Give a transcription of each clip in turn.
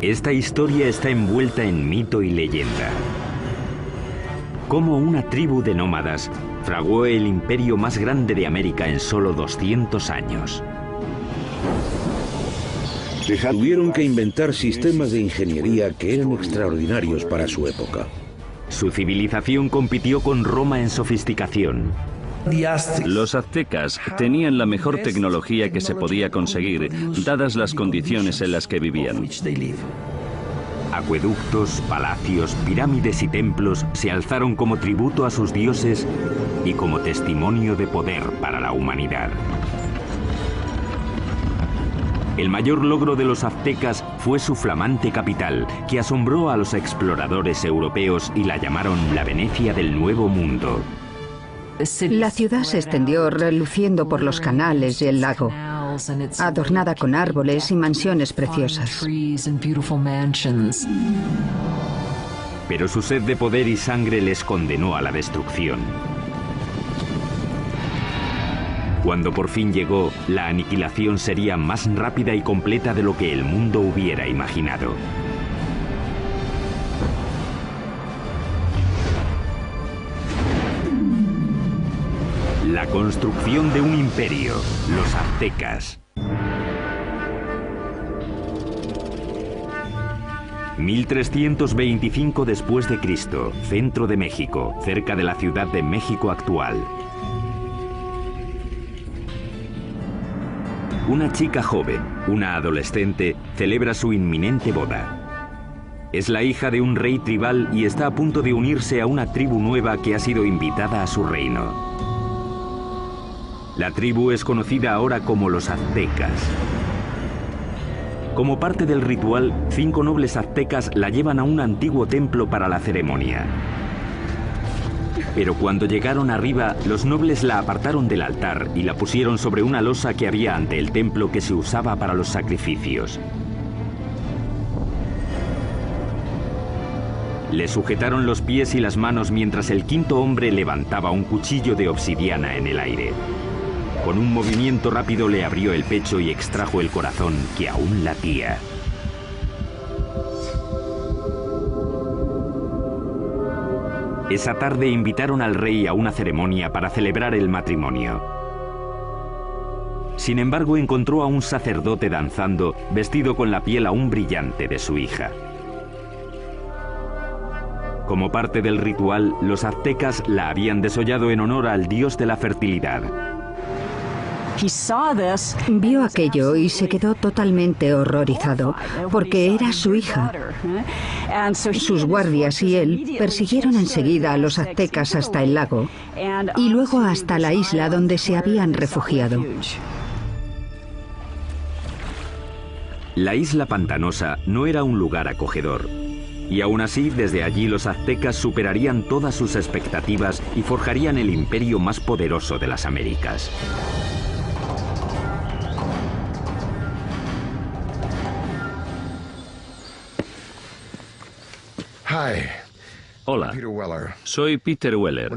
Esta historia está envuelta en mito y leyenda. Cómo una tribu de nómadas fraguó el imperio más grande de América en solo 200 años. Tuvieron que inventar sistemas de ingeniería que eran extraordinarios para su época. Su civilización compitió con Roma en sofisticación. Los aztecas tenían la mejor tecnología que se podía conseguir, dadas las condiciones en las que vivían. Acueductos, palacios, pirámides y templos se alzaron como tributo a sus dioses y como testimonio de poder para la humanidad. El mayor logro de los aztecas fue su flamante capital, que asombró a los exploradores europeos y la llamaron la Venecia del Nuevo Mundo. La ciudad se extendió reluciendo por los canales y el lago, adornada con árboles y mansiones preciosas. Pero su sed de poder y sangre les condenó a la destrucción. Cuando por fin llegó, la aniquilación sería más rápida y completa de lo que el mundo hubiera imaginado. La construcción de un imperio, los aztecas. 1325 después de Cristo, centro de México, cerca de la Ciudad de México actual. Una chica joven, una adolescente, celebra su inminente boda. Es la hija de un rey tribal y está a punto de unirse a una tribu nueva que ha sido invitada a su reino. La tribu es conocida ahora como los aztecas. Como parte del ritual, 5 nobles aztecas la llevan a un antiguo templo para la ceremonia. Pero cuando llegaron arriba, los nobles la apartaron del altar y la pusieron sobre una losa que había ante el templo que se usaba para los sacrificios. Le sujetaron los pies y las manos mientras el 5.º hombre levantaba un cuchillo de obsidiana en el aire. Con un movimiento rápido le abrió el pecho y extrajo el corazón que aún latía. Esa tarde invitaron al rey a una ceremonia para celebrar el matrimonio. Sin embargo, encontró a un sacerdote danzando, vestido con la piel aún brillante de su hija. Como parte del ritual, los aztecas la habían desollado en honor al dios de la fertilidad. Vio aquello y se quedó totalmente horrorizado, porque era su hija. Sus guardias y él persiguieron enseguida a los aztecas hasta el lago y luego hasta la isla donde se habían refugiado. La isla pantanosa no era un lugar acogedor. Y aún así, desde allí los aztecas superarían todas sus expectativas y forjarían el imperio más poderoso de las Américas. Hola, soy Peter Weller.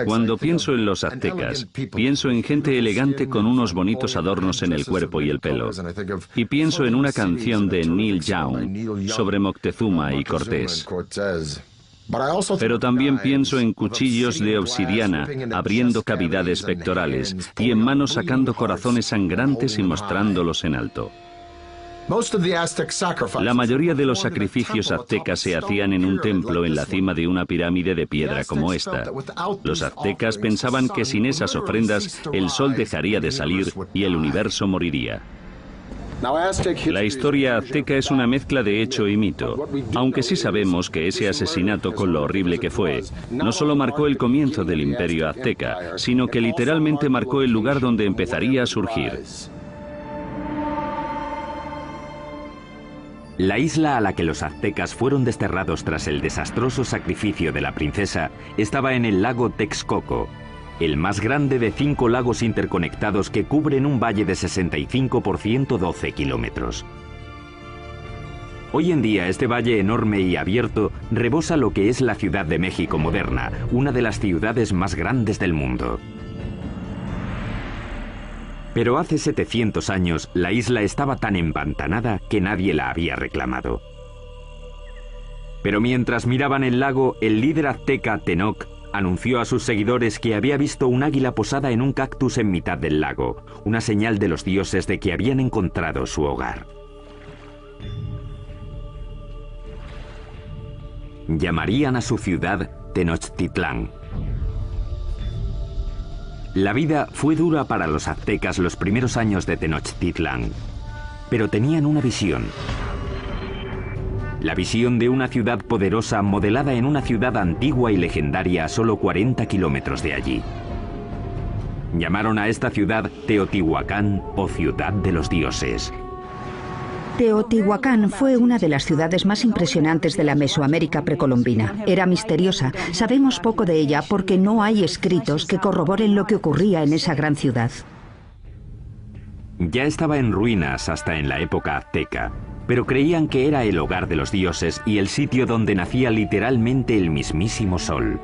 Cuando pienso en los aztecas, pienso en gente elegante con unos bonitos adornos en el cuerpo y el pelo. Y pienso en una canción de Neil Young sobre Moctezuma y Cortés. Pero también pienso en cuchillos de obsidiana abriendo cavidades pectorales y en manos sacando corazones sangrantes y mostrándolos en alto. La mayoría de los sacrificios aztecas se hacían en un templo en la cima de una pirámide de piedra como esta. Los aztecas pensaban que sin esas ofrendas el sol dejaría de salir y el universo moriría. La historia azteca es una mezcla de hecho y mito, aunque sí sabemos que ese asesinato, con lo horrible que fue, no solo marcó el comienzo del imperio azteca, sino que literalmente marcó el lugar donde empezaría a surgir. La isla a la que los aztecas fueron desterrados tras el desastroso sacrificio de la princesa estaba en el lago Texcoco, el más grande de 5 lagos interconectados que cubren un valle de 65 por 112 kilómetros. Hoy en día este valle enorme y abierto rebosa lo que es la Ciudad de México moderna, una de las ciudades más grandes del mundo. Pero hace 700 años la isla estaba tan empantanada que nadie la había reclamado. Pero mientras miraban el lago, el líder azteca Tenoch anunció a sus seguidores que había visto un águila posada en un cactus en mitad del lago, una señal de los dioses de que habían encontrado su hogar. Llamarían a su ciudad Tenochtitlán. La vida fue dura para los aztecas los primeros años de Tenochtitlán, pero tenían una visión. La visión de una ciudad poderosa modelada en una ciudad antigua y legendaria a solo 40 kilómetros de allí. Llamaron a esta ciudad Teotihuacán o Ciudad de los Dioses. Teotihuacán fue una de las ciudades más impresionantes de la Mesoamérica precolombina. Era misteriosa. Sabemos poco de ella porque no hay escritos que corroboren lo que ocurría en esa gran ciudad. Ya estaba en ruinas hasta en la época azteca, pero creían que era el hogar de los dioses y el sitio donde nacía literalmente el mismísimo sol.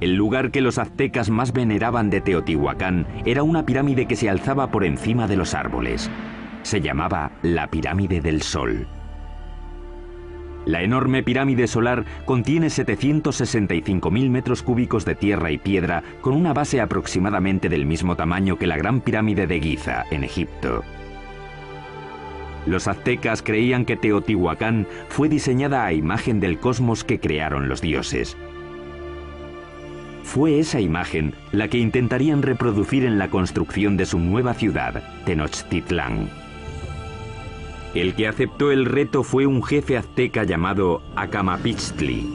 El lugar que los aztecas más veneraban de Teotihuacán era una pirámide que se alzaba por encima de los árboles. Se llamaba la Pirámide del Sol. La enorme pirámide solar contiene 765.000 metros cúbicos de tierra y piedra con una base aproximadamente del mismo tamaño que la Gran Pirámide de Giza, en Egipto. Los aztecas creían que Teotihuacán fue diseñada a imagen del cosmos que crearon los dioses. Fue esa imagen la que intentarían reproducir en la construcción de su nueva ciudad, Tenochtitlán. El que aceptó el reto fue un jefe azteca llamado Acamapichtli.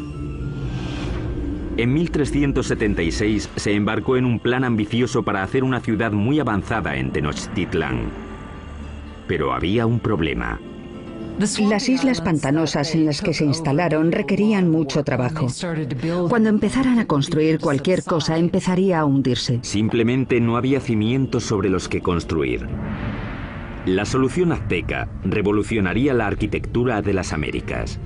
En 1376 se embarcó en un plan ambicioso para hacer una ciudad muy avanzada en Tenochtitlán. Pero había un problema. Las islas pantanosas en las que se instalaron requerían mucho trabajo. Cuando empezaran a construir cualquier cosa, empezaría a hundirse. Simplemente no había cimientos sobre los que construir. La solución azteca revolucionaría la arquitectura de las Américas.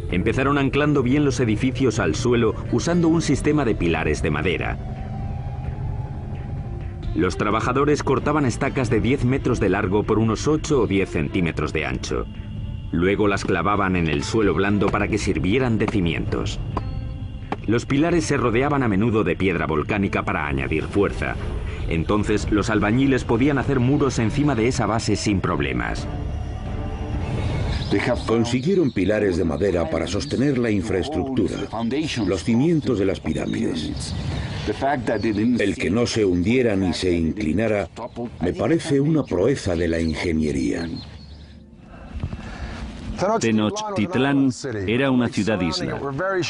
Empezaron anclando bien los edificios al suelo usando un sistema de pilares de madera. Los trabajadores cortaban estacas de 10 metros de largo por unos 8 o 10 centímetros de ancho. Luego las clavaban en el suelo blando para que sirvieran de cimientos. Los pilares se rodeaban a menudo de piedra volcánica para añadir fuerza. Entonces los albañiles podían hacer muros encima de esa base sin problemas. Consiguieron pilares de madera para sostener la infraestructura, los cimientos de las pirámides. El que no se hundiera ni se inclinara me parece una proeza de la ingeniería. Tenochtitlán era una ciudad-isla,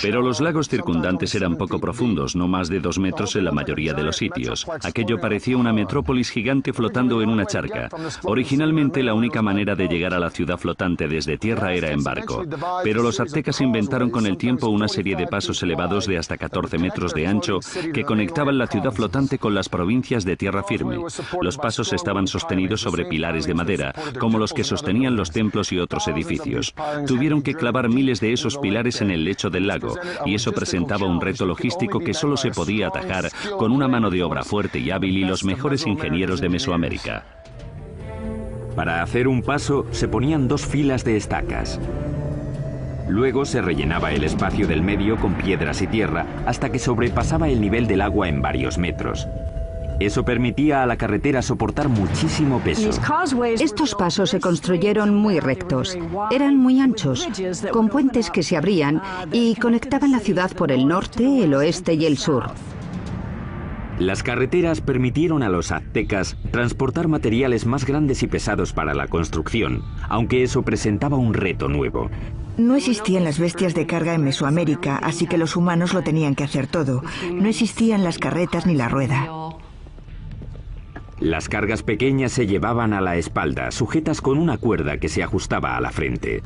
pero los lagos circundantes eran poco profundos, no más de 2 metros en la mayoría de los sitios. Aquello parecía una metrópolis gigante flotando en una charca. Originalmente la única manera de llegar a la ciudad flotante desde tierra era en barco, pero los aztecas inventaron con el tiempo una serie de pasos elevados de hasta 14 metros de ancho que conectaban la ciudad flotante con las provincias de tierra firme. Los pasos estaban sostenidos sobre pilares de madera, como los que sostenían los templos y otros edificios. Tuvieron que clavar miles de esos pilares en el lecho del lago, y eso presentaba un reto logístico que solo se podía atajar con una mano de obra fuerte y hábil y los mejores ingenieros de Mesoamérica. Para hacer un paso se ponían 2 filas de estacas. Luego se rellenaba el espacio del medio con piedras y tierra hasta que sobrepasaba el nivel del agua en varios metros. Eso permitía a la carretera soportar muchísimo peso. Estos pasos se construyeron muy rectos. Eran muy anchos, con puentes que se abrían y conectaban la ciudad por el norte, el oeste y el sur. Las carreteras permitieron a los aztecas transportar materiales más grandes y pesados para la construcción, aunque eso presentaba un reto nuevo. No existían las bestias de carga en Mesoamérica, así que los humanos lo tenían que hacer todo. No existían las carretas ni la rueda. Las cargas pequeñas se llevaban a la espalda, sujetas con una cuerda que se ajustaba a la frente.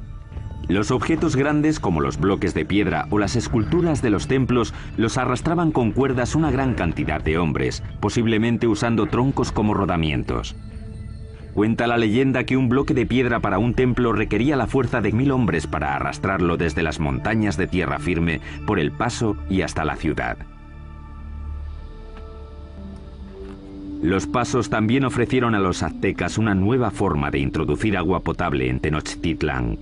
Los objetos grandes, como los bloques de piedra o las esculturas de los templos, los arrastraban con cuerdas una gran cantidad de hombres, posiblemente usando troncos como rodamientos. Cuenta la leyenda que un bloque de piedra para un templo requería la fuerza de 1000 hombres para arrastrarlo desde las montañas de tierra firme por el paso y hasta la ciudad. Los pasos también ofrecieron a los aztecas una nueva forma de introducir agua potable en Tenochtitlán.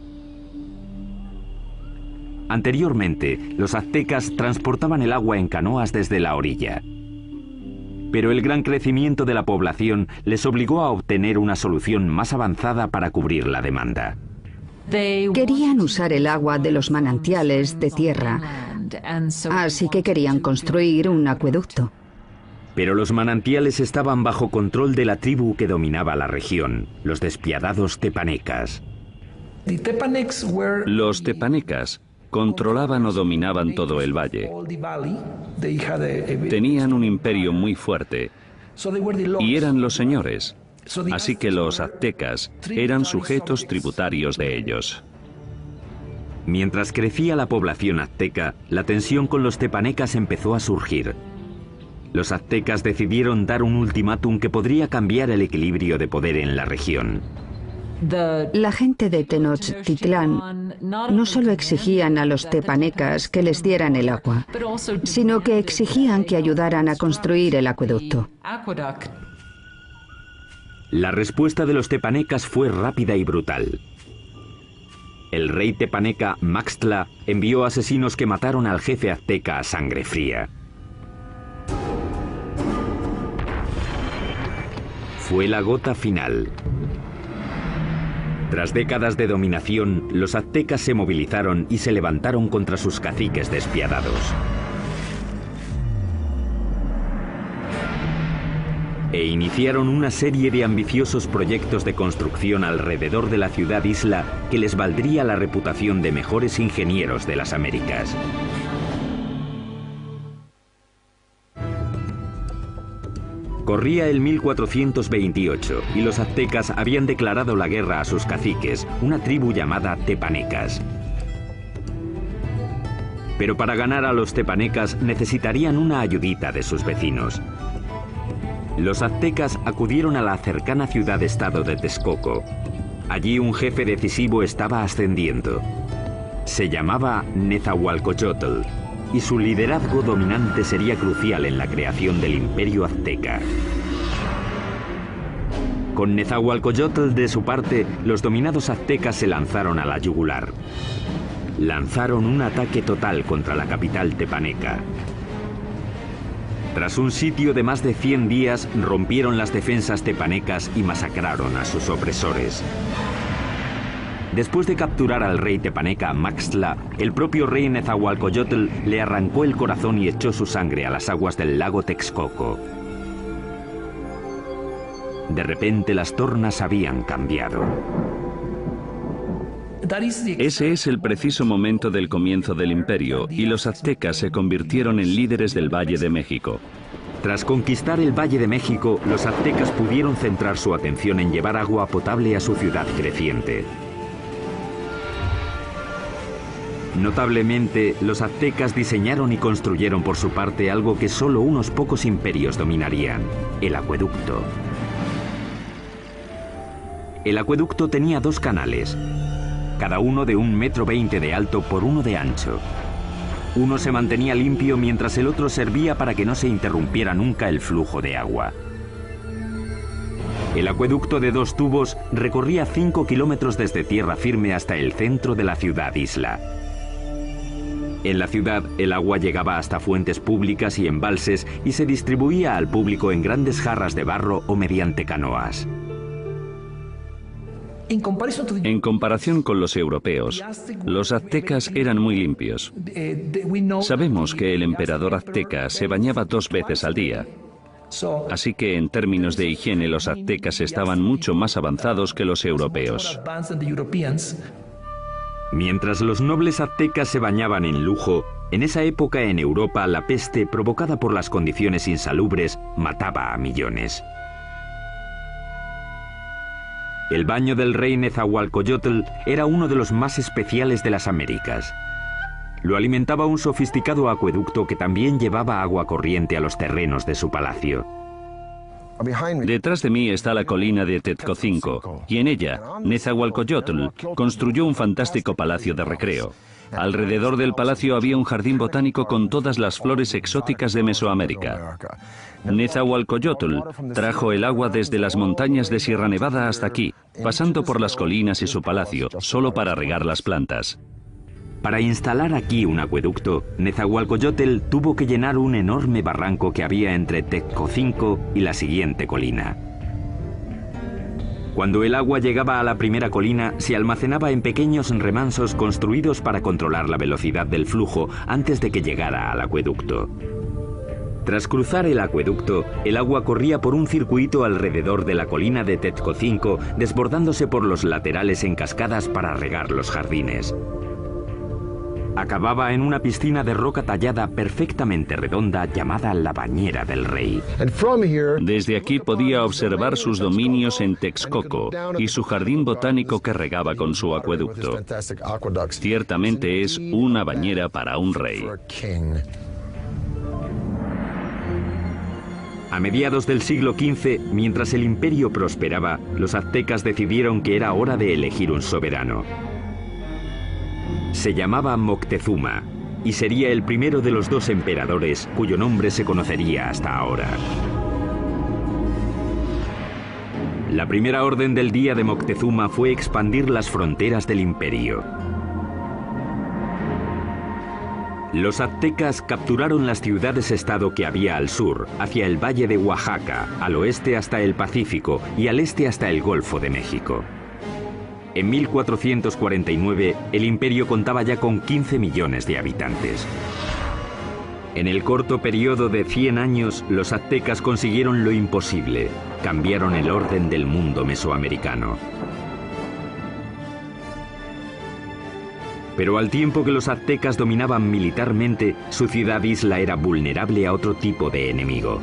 Anteriormente, los aztecas transportaban el agua en canoas desde la orilla. Pero el gran crecimiento de la población les obligó a obtener una solución más avanzada para cubrir la demanda. Querían usar el agua de los manantiales de tierra, así que querían construir un acueducto. Pero los manantiales estaban bajo control de la tribu que dominaba la región, los despiadados tepanecas. Los tepanecas controlaban o dominaban todo el valle. Tenían un imperio muy fuerte y eran los señores, así que los aztecas eran sujetos tributarios de ellos. Mientras crecía la población azteca, la tensión con los tepanecas empezó a surgir. Los aztecas decidieron dar un ultimátum que podría cambiar el equilibrio de poder en la región. La gente de Tenochtitlán no solo exigían a los tepanecas que les dieran el agua, sino que exigían que ayudaran a construir el acueducto. La respuesta de los tepanecas fue rápida y brutal. El rey tepaneca Maxtla envió asesinos que mataron al jefe azteca a sangre fría. Fue la gota final. Tras décadas de dominación, los aztecas se movilizaron y se levantaron contra sus caciques despiadados. E iniciaron una serie de ambiciosos proyectos de construcción alrededor de la ciudad-isla que les valdría la reputación de mejores ingenieros de las Américas. Corría el 1428 y los aztecas habían declarado la guerra a sus caciques, una tribu llamada tepanecas. Pero para ganar a los tepanecas necesitarían una ayudita de sus vecinos. Los aztecas acudieron a la cercana ciudad-estado de Texcoco. Allí un jefe decisivo estaba ascendiendo. Se llamaba Nezahualcóyotl, y su liderazgo dominante sería crucial en la creación del imperio azteca. Con Nezahualcóyotl de su parte, los dominados aztecas se lanzaron a la yugular. Lanzaron un ataque total contra la capital tepaneca. Tras un sitio de más de 100 días, rompieron las defensas tepanecas y masacraron a sus opresores. Después de capturar al rey tepaneca Maxtla, el propio rey Nezahualcóyotl le arrancó el corazón y echó su sangre a las aguas del lago Texcoco. De repente las tornas habían cambiado. Ese es el preciso momento del comienzo del imperio y los aztecas se convirtieron en líderes del Valle de México. Tras conquistar el Valle de México, los aztecas pudieron centrar su atención en llevar agua potable a su ciudad creciente. Notablemente, los aztecas diseñaron y construyeron por su parte algo que solo unos pocos imperios dominarían: el acueducto. El acueducto tenía 2 canales, cada uno de 1,20 m de alto por 1 de ancho. Uno se mantenía limpio mientras el otro servía para que no se interrumpiera nunca el flujo de agua. El acueducto de 2 tubos recorría 5 kilómetros desde tierra firme hasta el centro de la ciudad-isla. En la ciudad, el agua llegaba hasta fuentes públicas y embalses y se distribuía al público en grandes jarras de barro o mediante canoas. En comparación con los europeos, los aztecas eran muy limpios. Sabemos que el emperador azteca se bañaba 2 veces al día. Así que en términos de higiene los aztecas estaban mucho más avanzados que los europeos. Mientras los nobles aztecas se bañaban en lujo, en esa época en Europa la peste, provocada por las condiciones insalubres, mataba a millones. El baño del rey Nezahualcóyotl era uno de los más especiales de las Américas. Lo alimentaba un sofisticado acueducto que también llevaba agua corriente a los terrenos de su palacio. Detrás de mí está la colina de Tezcocinco, y en ella, Nezahualcóyotl construyó un fantástico palacio de recreo. Alrededor del palacio había un jardín botánico con todas las flores exóticas de Mesoamérica. Nezahualcóyotl trajo el agua desde las montañas de Sierra Nevada hasta aquí, pasando por las colinas y su palacio, solo para regar las plantas. Para instalar aquí un acueducto, Nezahualcóyotl tuvo que llenar un enorme barranco que había entre Texcocinco y la siguiente colina. Cuando el agua llegaba a la primera colina, se almacenaba en pequeños remansos construidos para controlar la velocidad del flujo antes de que llegara al acueducto. Tras cruzar el acueducto, el agua corría por un circuito alrededor de la colina de Texcocinco, desbordándose por los laterales en cascadas para regar los jardines. Acababa en una piscina de roca tallada perfectamente redonda llamada la Bañera del Rey. Desde aquí podía observar sus dominios en Texcoco y su jardín botánico que regaba con su acueducto. Ciertamente es una bañera para un rey. A mediados del siglo XV, mientras el imperio prosperaba, los aztecas decidieron que era hora de elegir un soberano. Se llamaba Moctezuma y sería el primero de los dos emperadores cuyo nombre se conocería hasta ahora. La primera orden del día de Moctezuma fue expandir las fronteras del imperio. Los aztecas capturaron las ciudades-estado que había al sur, hacia el valle de Oaxaca, al oeste hasta el Pacífico y al este hasta el Golfo de México. En 1449, el imperio contaba ya con 15 millones de habitantes. En el corto periodo de 100 años, los aztecas consiguieron lo imposible. Cambiaron el orden del mundo mesoamericano. Pero al tiempo que los aztecas dominaban militarmente, su ciudad-isla era vulnerable a otro tipo de enemigo.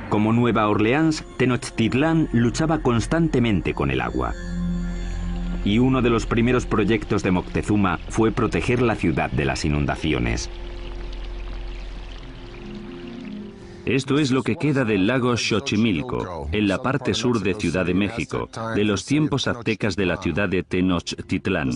Como Nueva Orleans, Tenochtitlán luchaba constantemente con el agua. Y uno de los primeros proyectos de Moctezuma fue proteger la ciudad de las inundaciones. Esto es lo que queda del lago Xochimilco, en la parte sur de Ciudad de México, de los tiempos aztecas de la ciudad de Tenochtitlán.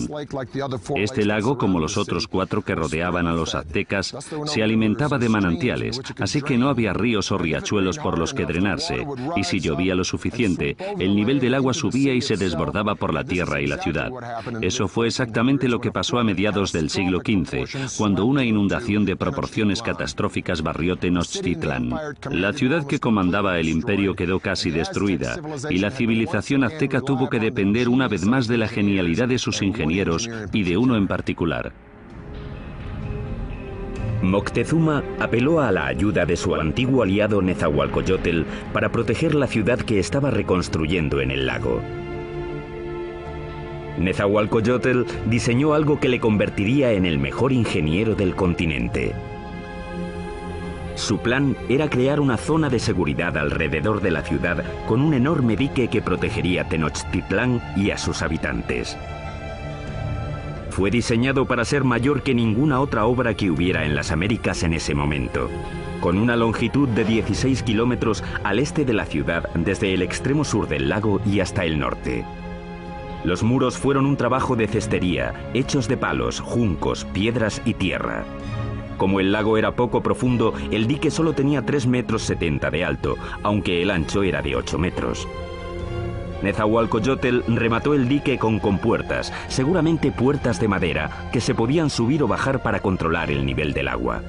Este lago, como los otros 4 que rodeaban a los aztecas, se alimentaba de manantiales, así que no había ríos o riachuelos por los que drenarse, y si llovía lo suficiente, el nivel del agua subía y se desbordaba por la tierra y la ciudad. Eso fue exactamente lo que pasó a mediados del siglo XV, cuando una inundación de proporciones catastróficas barrió Tenochtitlán. La ciudad que comandaba el imperio quedó casi destruida, y la civilización azteca tuvo que depender una vez más de la genialidad de sus ingenieros y de uno en particular. Moctezuma apeló a la ayuda de su antiguo aliado Nezahualcóyotl para proteger la ciudad que estaba reconstruyendo en el lago. Nezahualcóyotl diseñó algo que le convertiría en el mejor ingeniero del continente. Su plan era crear una zona de seguridad alrededor de la ciudad con un enorme dique que protegería Tenochtitlán y a sus habitantes. Fue diseñado para ser mayor que ninguna otra obra que hubiera en las Américas en ese momento, con una longitud de 16 kilómetros al este de la ciudad desde el extremo sur del lago y hasta el norte. Los muros fueron un trabajo de cestería, hechos de palos, juncos, piedras y tierra. Como el lago era poco profundo, el dique solo tenía 3,70 metros de alto, aunque el ancho era de 8 metros. Nezahualcóyotl remató el dique con compuertas, seguramente puertas de madera, que se podían subir o bajar para controlar el nivel del agua.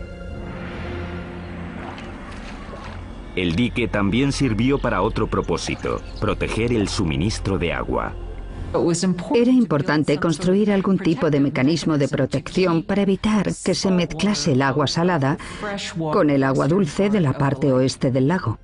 El dique también sirvió para otro propósito, proteger el suministro de agua. Era importante construir algún tipo de mecanismo de protección para evitar que se mezclase el agua salada con el agua dulce de la parte oeste del lago.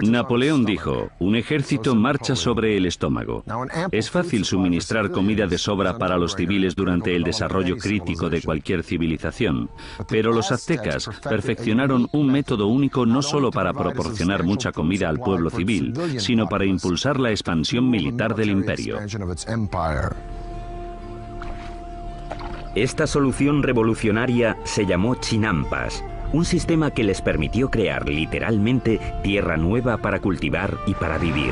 Napoleón dijo, un ejército marcha sobre el estómago. Es fácil suministrar comida de sobra para los civiles durante el desarrollo crítico de cualquier civilización, pero los aztecas perfeccionaron un método único no solo para proporcionar mucha comida al pueblo civil, sino para impulsar la expansión militar del imperio. Esta solución revolucionaria se llamó chinampas, un sistema que les permitió crear literalmente tierra nueva para cultivar y para vivir.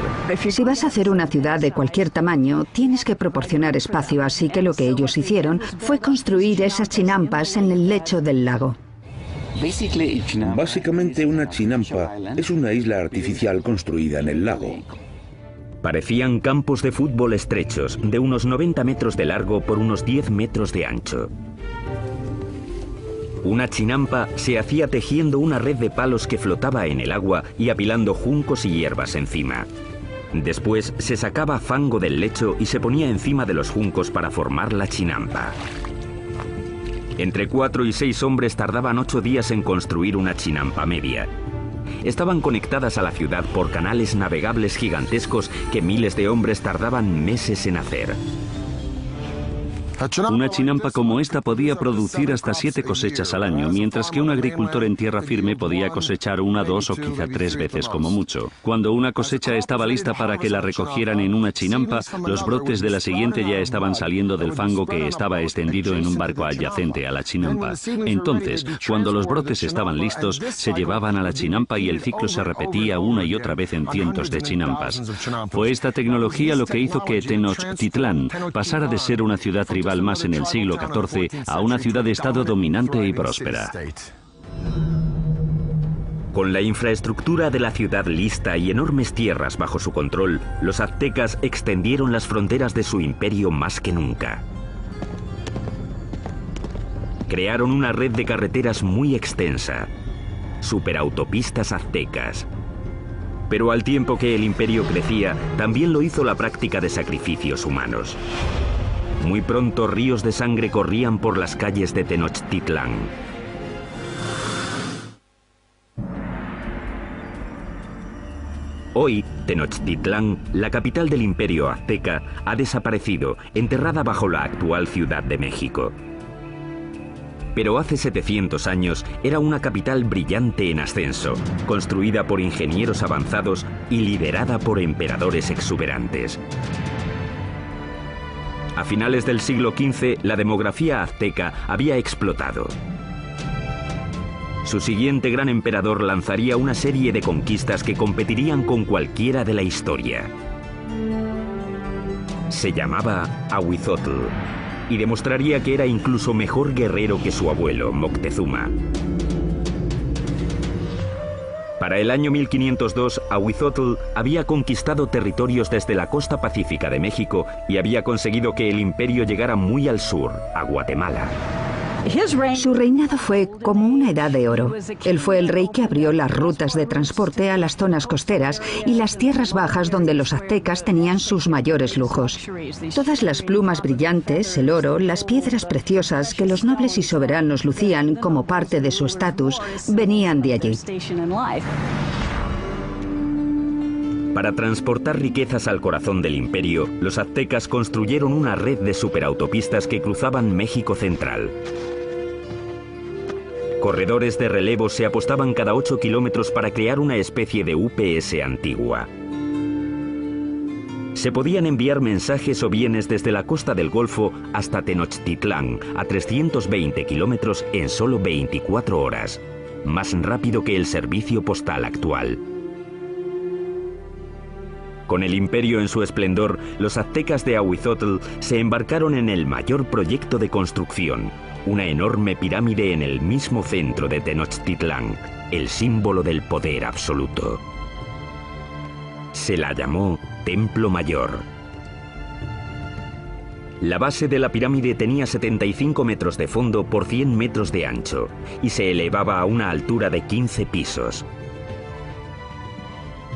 Si vas a hacer una ciudad de cualquier tamaño, tienes que proporcionar espacio, así que lo que ellos hicieron fue construir esas chinampas en el lecho del lago. Básicamente una chinampa es una isla artificial construida en el lago. Parecían campos de fútbol estrechos, de unos 90 metros de largo por unos 10 metros de ancho. Una chinampa se hacía tejiendo una red de palos que flotaba en el agua y apilando juncos y hierbas encima. Después se sacaba fango del lecho y se ponía encima de los juncos para formar la chinampa. Entre 4 y 6 hombres tardaban 8 días en construir una chinampa media. Estaban conectadas a la ciudad por canales navegables gigantescos que miles de hombres tardaban meses en hacer. Una chinampa como esta podía producir hasta 7 cosechas al año, mientras que un agricultor en tierra firme podía cosechar 1, 2 o quizá 3 veces como mucho. Cuando una cosecha estaba lista para que la recogieran en una chinampa, los brotes de la siguiente ya estaban saliendo del fango que estaba extendido en un barco adyacente a la chinampa. Entonces, cuando los brotes estaban listos, se llevaban a la chinampa y el ciclo se repetía una y otra vez en cientos de chinampas. Fue esta tecnología lo que hizo que Tenochtitlán pasara de ser una ciudad tribal más en el siglo XIV a una ciudad-estado dominante y próspera. Con la infraestructura de la ciudad lista y enormes tierras bajo su control, los aztecas extendieron las fronteras de su imperio más que nunca. Crearon una red de carreteras muy extensa, superautopistas aztecas. Pero al tiempo que el imperio crecía, también lo hizo la práctica de sacrificios humanos. Muy pronto ríos de sangre corrían por las calles de Tenochtitlán. Hoy, Tenochtitlán, la capital del imperio azteca, ha desaparecido, enterrada bajo la actual Ciudad de México. Pero hace 700 años era una capital brillante en ascenso, construida por ingenieros avanzados y liderada por emperadores exuberantes. A finales del siglo XV, la demografía azteca había explotado. Su siguiente gran emperador lanzaría una serie de conquistas que competirían con cualquiera de la historia. Se llamaba Ahuizotl y demostraría que era incluso mejor guerrero que su abuelo, Moctezuma. Para el año 1502, Ahuizotl había conquistado territorios desde la costa pacífica de México y había conseguido que el imperio llegara muy al sur, a Guatemala. Su reinado fue como una edad de oro. Él fue el rey que abrió las rutas de transporte a las zonas costeras y las tierras bajas donde los aztecas tenían sus mayores lujos. Todas las plumas brillantes, el oro, las piedras preciosas que los nobles y soberanos lucían como parte de su estatus, venían de allí. Para transportar riquezas al corazón del imperio, los aztecas construyeron una red de superautopistas que cruzaban México central. Corredores de relevo se apostaban cada 8 kilómetros para crear una especie de UPS antigua. Se podían enviar mensajes o bienes desde la costa del Golfo hasta Tenochtitlán, a 320 kilómetros en solo 24 horas, más rápido que el servicio postal actual. Con el imperio en su esplendor, los aztecas de Ahuizotl se embarcaron en el mayor proyecto de construcción, una enorme pirámide en el mismo centro de Tenochtitlán, el símbolo del poder absoluto. Se la llamó Templo Mayor. La base de la pirámide tenía 75 metros de fondo por 100 metros de ancho y se elevaba a una altura de 15 pisos.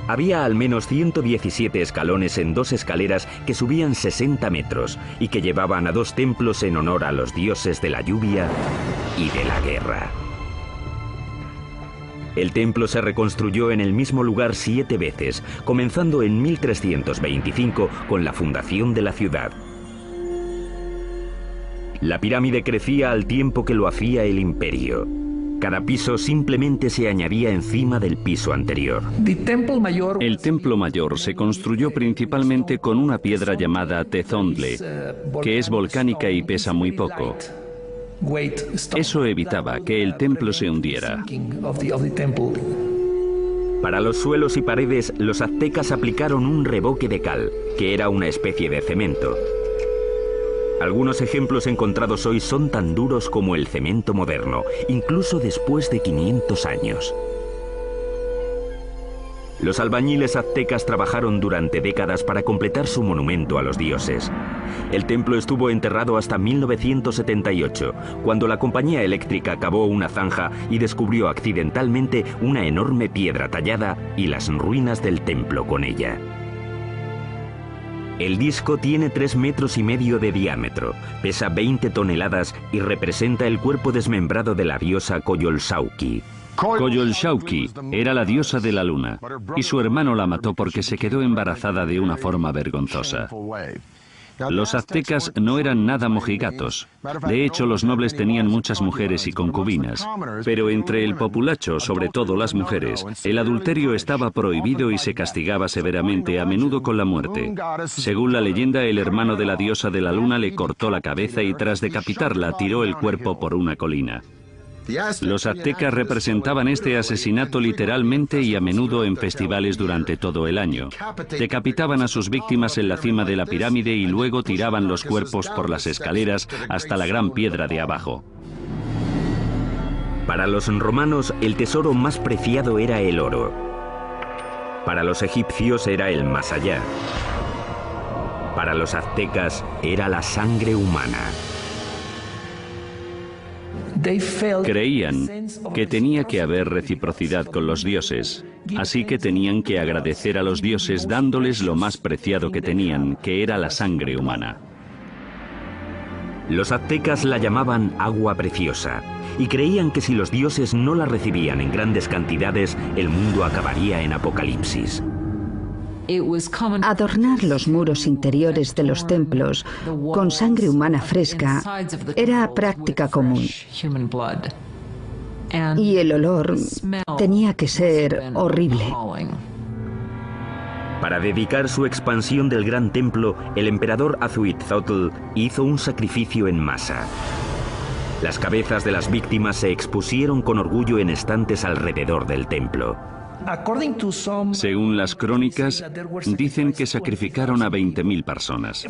Había al menos 117 escalones en 2 escaleras que subían 60 metros y que llevaban a 2 templos en honor a los dioses de la lluvia y de la guerra. El templo se reconstruyó en el mismo lugar 7 veces, comenzando en 1325 con la fundación de la ciudad. La pirámide crecía al tiempo que lo hacía el imperio. Cada piso simplemente se añadía encima del piso anterior. El templo mayor se construyó principalmente con una piedra llamada tezontle, que es volcánica y pesa muy poco. Eso evitaba que el templo se hundiera. Para los suelos y paredes, los aztecas aplicaron un revoque de cal, que era una especie de cemento. Algunos ejemplos encontrados hoy son tan duros como el cemento moderno, incluso después de 500 años. Los albañiles aztecas trabajaron durante décadas para completar su monumento a los dioses. El templo estuvo enterrado hasta 1978, cuando la compañía eléctrica cavó una zanja y descubrió accidentalmente una enorme piedra tallada y las ruinas del templo con ella. El disco tiene 3,5 metros de diámetro, pesa 20 toneladas y representa el cuerpo desmembrado de la diosa Coyolxauhqui. Coyolxauhqui era la diosa de la luna, y su hermano la mató porque se quedó embarazada de una forma vergonzosa. Los aztecas no eran nada mojigatos. De hecho, los nobles tenían muchas mujeres y concubinas. Pero entre el populacho, sobre todo las mujeres, el adulterio estaba prohibido y se castigaba severamente, a menudo con la muerte. Según la leyenda, el hermano de la diosa de la luna le cortó la cabeza y tras decapitarla tiró el cuerpo por una colina. Los aztecas representaban este asesinato literalmente y a menudo en festivales durante todo el año. Decapitaban a sus víctimas en la cima de la pirámide y luego tiraban los cuerpos por las escaleras hasta la gran piedra de abajo. Para los romanos, el tesoro más preciado era el oro. Para los egipcios era el más allá. Para los aztecas era la sangre humana. Creían que tenía que haber reciprocidad con los dioses, así que tenían que agradecer a los dioses dándoles lo más preciado que tenían, que era la sangre humana. Los aztecas la llamaban agua preciosa y creían que si los dioses no la recibían en grandes cantidades, el mundo acabaría en apocalipsis. Adornar los muros interiores de los templos con sangre humana fresca era práctica común. Y el olor tenía que ser horrible. Para dedicar su expansión del gran templo, el emperador Azhuitzotl hizo un sacrificio en masa. Las cabezas de las víctimas se expusieron con orgullo en estantes alrededor del templo. Según las crónicas, dicen que sacrificaron a 20.000 personas.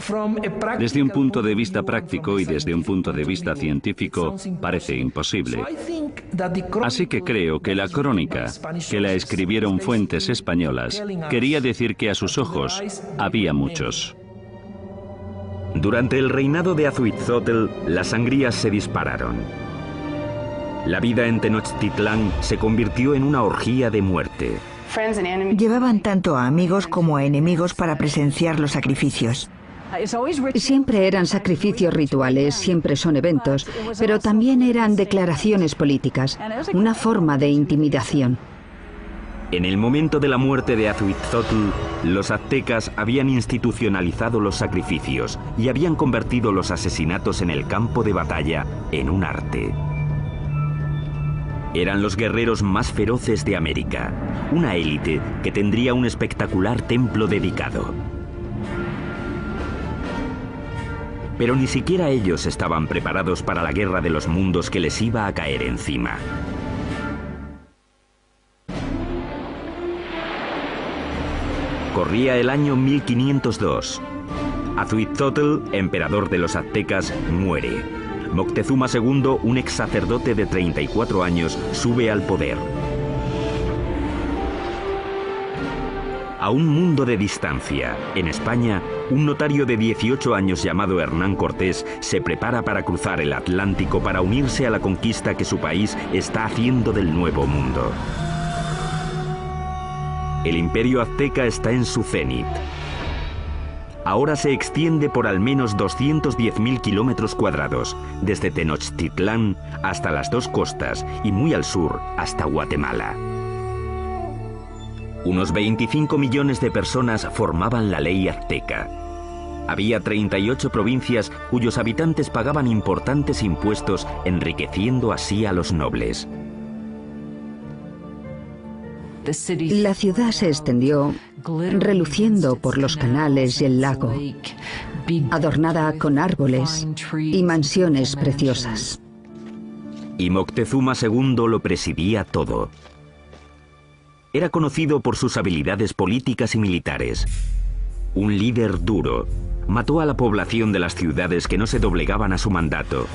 Desde un punto de vista práctico y desde un punto de vista científico, parece imposible. Así que creo que la crónica, que la escribieron fuentes españolas, quería decir que a sus ojos había muchos. Durante el reinado de Azhuitzotl, las sangrías se dispararon. La vida en Tenochtitlán se convirtió en una orgía de muerte. Llevaban tanto a amigos como a enemigos para presenciar los sacrificios. Siempre eran sacrificios rituales, siempre son eventos, pero también eran declaraciones políticas, una forma de intimidación. En el momento de la muerte de Azhuitzotl, los aztecas habían institucionalizado los sacrificios y habían convertido los asesinatos en el campo de batalla en un arte. Eran los guerreros más feroces de América, una élite que tendría un espectacular templo dedicado. Pero ni siquiera ellos estaban preparados para la guerra de los mundos que les iba a caer encima. Corría el año 1502. Azhuitzotl, emperador de los aztecas, muere. Moctezuma II, un ex sacerdote de 34 años, sube al poder. A un mundo de distancia, en España, un notario de 18 años llamado Hernán Cortés se prepara para cruzar el Atlántico para unirse a la conquista que su país está haciendo del Nuevo Mundo. El imperio azteca está en su cenit. Ahora se extiende por al menos 210.000 kilómetros cuadrados, desde Tenochtitlán hasta las dos costas y muy al sur hasta Guatemala. Unos 25 millones de personas formaban la ley azteca. Había 38 provincias cuyos habitantes pagaban importantes impuestos, enriqueciendo así a los nobles. La ciudad se extendió, reluciendo por los canales y el lago, adornada con árboles y mansiones preciosas. Y Moctezuma II lo presidía todo. Era conocido por sus habilidades políticas y militares. Un líder duro. Mató a la población de las ciudades que no se doblegaban a su mandato.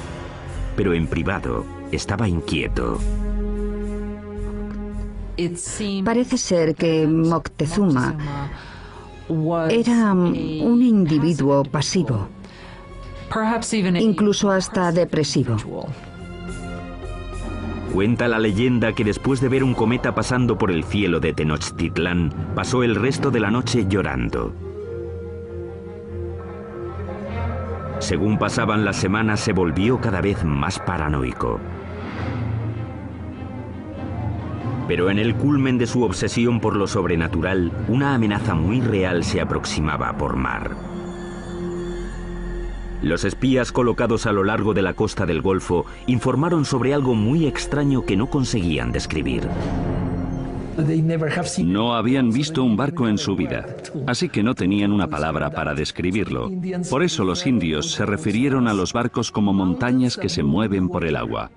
Pero en privado estaba inquieto. Parece ser que Moctezuma era un individuo pasivo, incluso hasta depresivo. Cuenta la leyenda que después de ver un cometa pasando por el cielo de Tenochtitlán, pasó el resto de la noche llorando. Según pasaban las semanas, se volvió cada vez más paranoico. Pero en el culmen de su obsesión por lo sobrenatural, una amenaza muy real se aproximaba por mar. Los espías colocados a lo largo de la costa del Golfo informaron sobre algo muy extraño que no conseguían describir. No habían visto un barco en su vida, así que no tenían una palabra para describirlo. Por eso los indios se refirieron a los barcos como montañas que se mueven por el agua.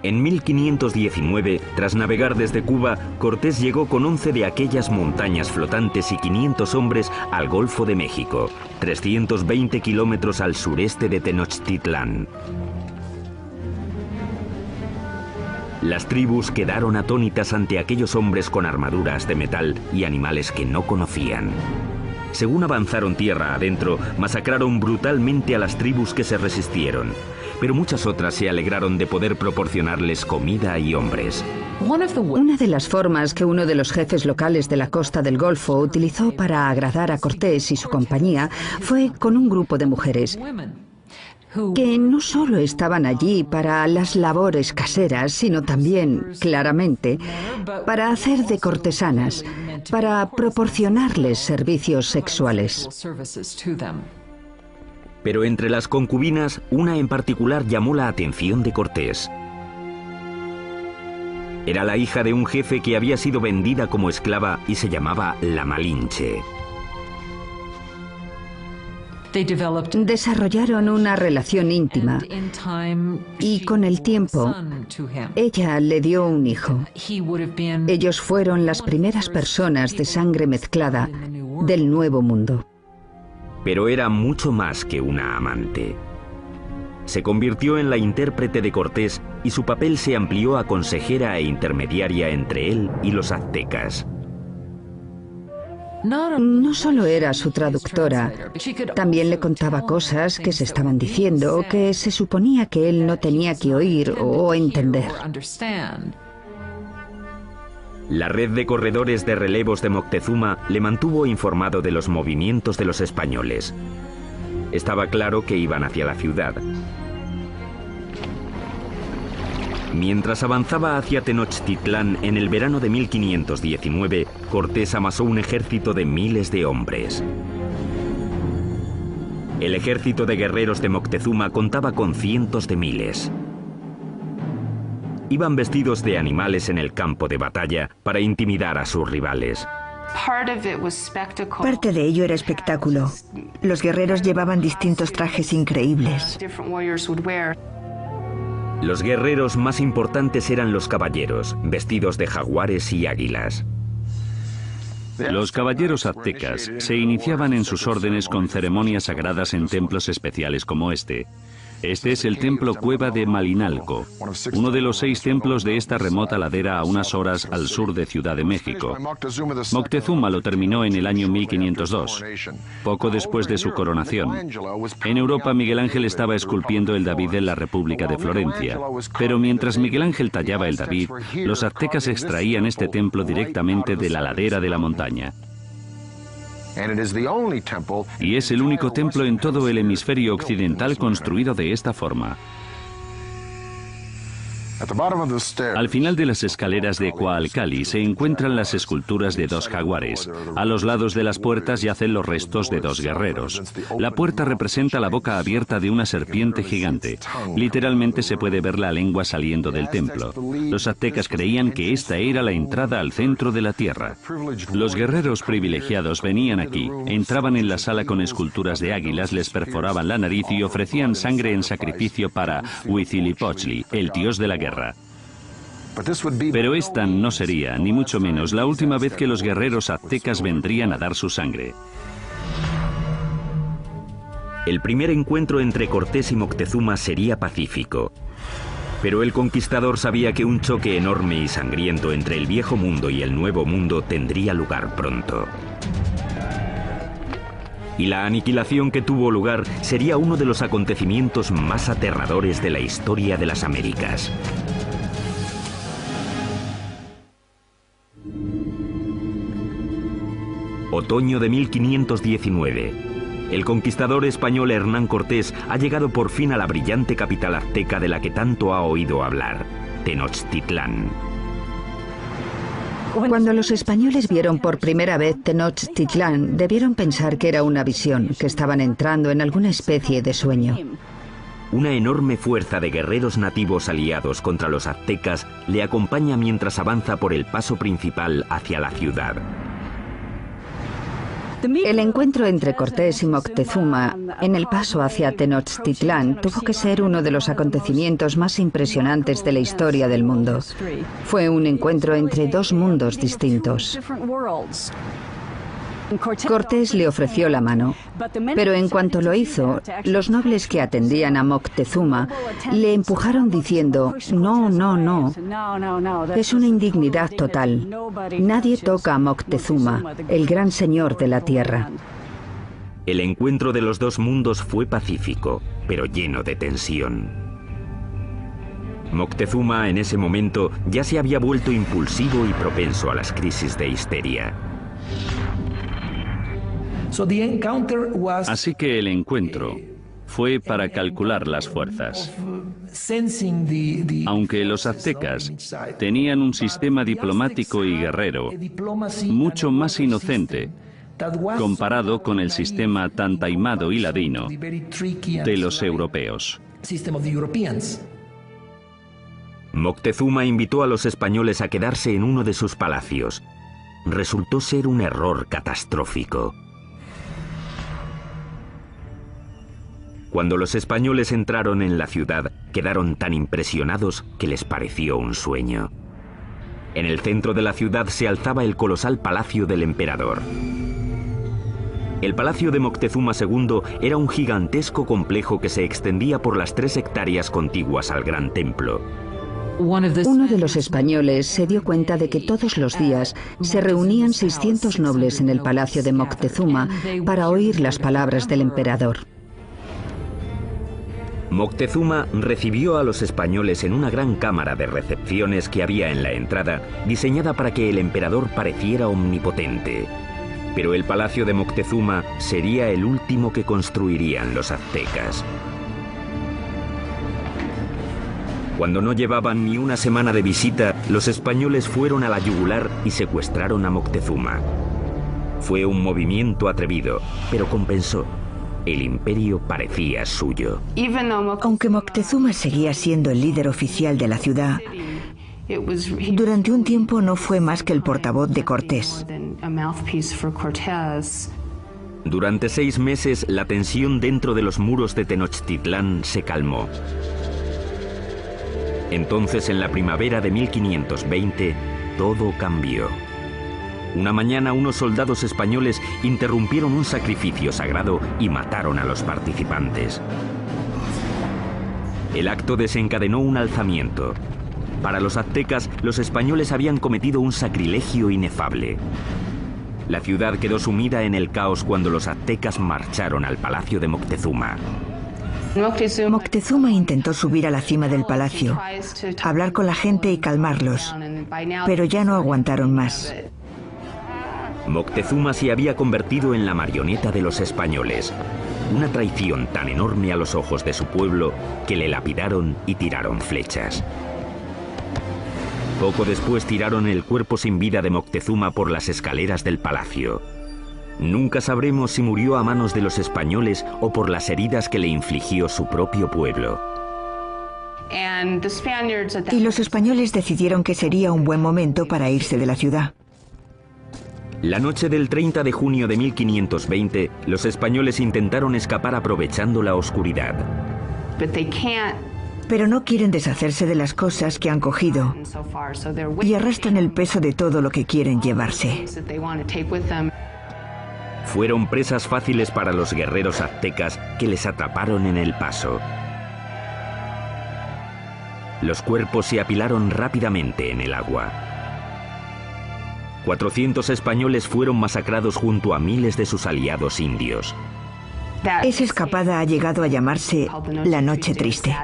En 1519, tras navegar desde Cuba, Cortés llegó con 11 de aquellas montañas flotantes y 500 hombres al Golfo de México, 320 kilómetros al sureste de Tenochtitlán. Las tribus quedaron atónitas ante aquellos hombres con armaduras de metal y animales que no conocían. Según avanzaron tierra adentro, masacraron brutalmente a las tribus que se resistieron, pero muchas otras se alegraron de poder proporcionarles comida y hombres. Una de las formas que uno de los jefes locales de la costa del Golfo utilizó para agradar a Cortés y su compañía fue con un grupo de mujeres que no solo estaban allí para las labores caseras, sino también, claramente, para hacer de cortesanas, para proporcionarles servicios sexuales. Pero entre las concubinas, una en particular llamó la atención de Cortés. Era la hija de un jefe que había sido vendida como esclava y se llamaba la Malinche. Desarrollaron una relación íntima y con el tiempo ella le dio un hijo. Ellos fueron las primeras personas de sangre mezclada del Nuevo Mundo. Pero era mucho más que una amante. Se convirtió en la intérprete de Cortés y su papel se amplió a consejera e intermediaria entre él y los aztecas. No solo era su traductora, también le contaba cosas que se estaban diciendo que se suponía que él no tenía que oír o entender. La red de corredores de relevos de Moctezuma le mantuvo informado de los movimientos de los españoles. Estaba claro que iban hacia la ciudad. Mientras avanzaba hacia Tenochtitlán en el verano de 1519, Cortés amasó un ejército de miles de hombres. El ejército de guerreros de Moctezuma contaba con cientos de miles. Iban vestidos de animales en el campo de batalla para intimidar a sus rivales. Parte de ello era espectáculo. Los guerreros llevaban distintos trajes increíbles. Los guerreros más importantes eran los caballeros, vestidos de jaguares y águilas. Los caballeros aztecas se iniciaban en sus órdenes con ceremonias sagradas en templos especiales como este. Este es el templo Cueva de Malinalco, uno de los 6 templos de esta remota ladera a unas horas al sur de Ciudad de México. Moctezuma lo terminó en el año 1502, poco después de su coronación. En Europa, Miguel Ángel estaba esculpiendo el David en la República de Florencia. Pero mientras Miguel Ángel tallaba el David, los aztecas extraían este templo directamente de la ladera de la montaña. Y es el único templo en todo el hemisferio occidental construido de esta forma. Al final de las escaleras de Coalcali se encuentran las esculturas de dos jaguares. A los lados de las puertas yacen los restos de dos guerreros. La puerta representa la boca abierta de una serpiente gigante. Literalmente se puede ver la lengua saliendo del templo. Los aztecas creían que esta era la entrada al centro de la tierra. Los guerreros privilegiados venían aquí, entraban en la sala con esculturas de águilas, les perforaban la nariz y ofrecían sangre en sacrificio para Huitzilopochtli, el dios de la guerra. Pero esta no sería, ni mucho menos, la última vez que los guerreros aztecas vendrían a dar su sangre. El primer encuentro entre Cortés y Moctezuma sería pacífico. Pero el conquistador sabía que un choque enorme y sangriento entre el viejo mundo y el nuevo mundo tendría lugar pronto. Y la aniquilación que tuvo lugar sería uno de los acontecimientos más aterradores de la historia de las Américas. Otoño de 1519. El conquistador español Hernán Cortés ha llegado por fin a la brillante capital azteca de la que tanto ha oído hablar, Tenochtitlán. Cuando los españoles vieron por primera vez Tenochtitlán, debieron pensar que era una visión, que estaban entrando en alguna especie de sueño. Una enorme fuerza de guerreros nativos aliados contra los aztecas le acompaña mientras avanza por el paso principal hacia la ciudad. El encuentro entre Cortés y Moctezuma en el paso hacia Tenochtitlán tuvo que ser uno de los acontecimientos más impresionantes de la historia del mundo. Fue un encuentro entre dos mundos distintos. Cortés le ofreció la mano, pero en cuanto lo hizo, los nobles que atendían a Moctezuma le empujaron diciendo: no, no, no, es una indignidad total. Nadie toca a Moctezuma, el gran señor de la tierra. El encuentro de los dos mundos fue pacífico, pero lleno de tensión. Moctezuma en ese momento ya se había vuelto impulsivo y propenso a las crisis de histeria. Así que el encuentro fue para calcular las fuerzas. Aunque los aztecas tenían un sistema diplomático y guerrero mucho más inocente comparado con el sistema tan taimado y ladino de los europeos. Moctezuma invitó a los españoles a quedarse en uno de sus palacios. Resultó ser un error catastrófico. Cuando los españoles entraron en la ciudad, quedaron tan impresionados que les pareció un sueño. En el centro de la ciudad se alzaba el colosal palacio del emperador. El palacio de Moctezuma II era un gigantesco complejo que se extendía por las 3 hectáreas contiguas al gran templo. Uno de los españoles se dio cuenta de que todos los días se reunían 600 nobles en el palacio de Moctezuma para oír las palabras del emperador. Moctezuma recibió a los españoles en una gran cámara de recepciones que había en la entrada, diseñada para que el emperador pareciera omnipotente. Pero el palacio de Moctezuma sería el último que construirían los aztecas. Cuando no llevaban ni una semana de visita, los españoles fueron a la yugular y secuestraron a Moctezuma. Fue un movimiento atrevido, pero compensó. El imperio parecía suyo. Aunque Moctezuma seguía siendo el líder oficial de la ciudad, durante un tiempo no fue más que el portavoz de Cortés. Durante 6 meses, la tensión dentro de los muros de Tenochtitlán se calmó. Entonces, en la primavera de 1520, todo cambió. Una mañana, unos soldados españoles interrumpieron un sacrificio sagrado y mataron a los participantes. El acto desencadenó un alzamiento. Para los aztecas, los españoles habían cometido un sacrilegio inefable. La ciudad quedó sumida en el caos cuando los aztecas marcharon al palacio de Moctezuma. Moctezuma intentó subir a la cima del palacio, hablar con la gente y calmarlos, pero ya no aguantaron más. Moctezuma se había convertido en la marioneta de los españoles. Una traición tan enorme a los ojos de su pueblo que le lapidaron y tiraron flechas. Poco después tiraron el cuerpo sin vida de Moctezuma por las escaleras del palacio. Nunca sabremos si murió a manos de los españoles o por las heridas que le infligió su propio pueblo. Y los españoles decidieron que sería un buen momento para irse de la ciudad. La noche del 30 de junio de 1520, los españoles intentaron escapar aprovechando la oscuridad. Pero no quieren deshacerse de las cosas que han cogido y arrastran el peso de todo lo que quieren llevarse. Fueron presas fáciles para los guerreros aztecas que les atraparon en el paso. Los cuerpos se apilaron rápidamente en el agua. 400 españoles fueron masacrados junto a miles de sus aliados indios. Esa escapada ha llegado a llamarse la Noche Triste.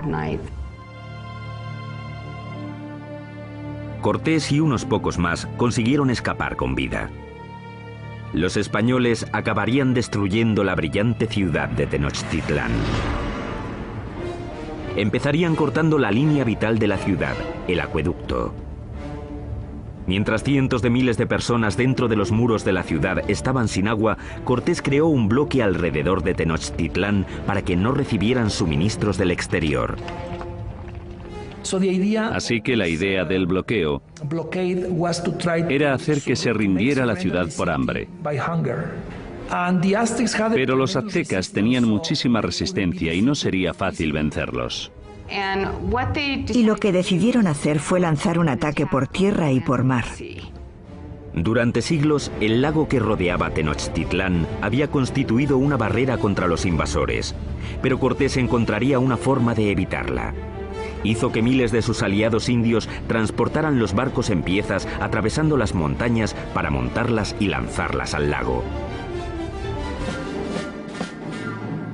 Cortés y unos pocos más consiguieron escapar con vida. Los españoles acabarían destruyendo la brillante ciudad de Tenochtitlán. Empezarían cortando la línea vital de la ciudad, el acueducto. Mientras cientos de miles de personas dentro de los muros de la ciudad estaban sin agua, Cortés creó un bloque alrededor de Tenochtitlán para que no recibieran suministros del exterior. Así que la idea del bloqueo era hacer que se rindiera la ciudad por hambre. Pero los aztecas tenían muchísima resistencia y no sería fácil vencerlos. Y lo que decidieron hacer fue lanzar un ataque por tierra y por mar. Durante siglos, el lago que rodeaba Tenochtitlán había constituido una barrera contra los invasores, pero Cortés encontraría una forma de evitarla. Hizo que miles de sus aliados indios transportaran los barcos en piezas atravesando las montañas para montarlas y lanzarlas al lago.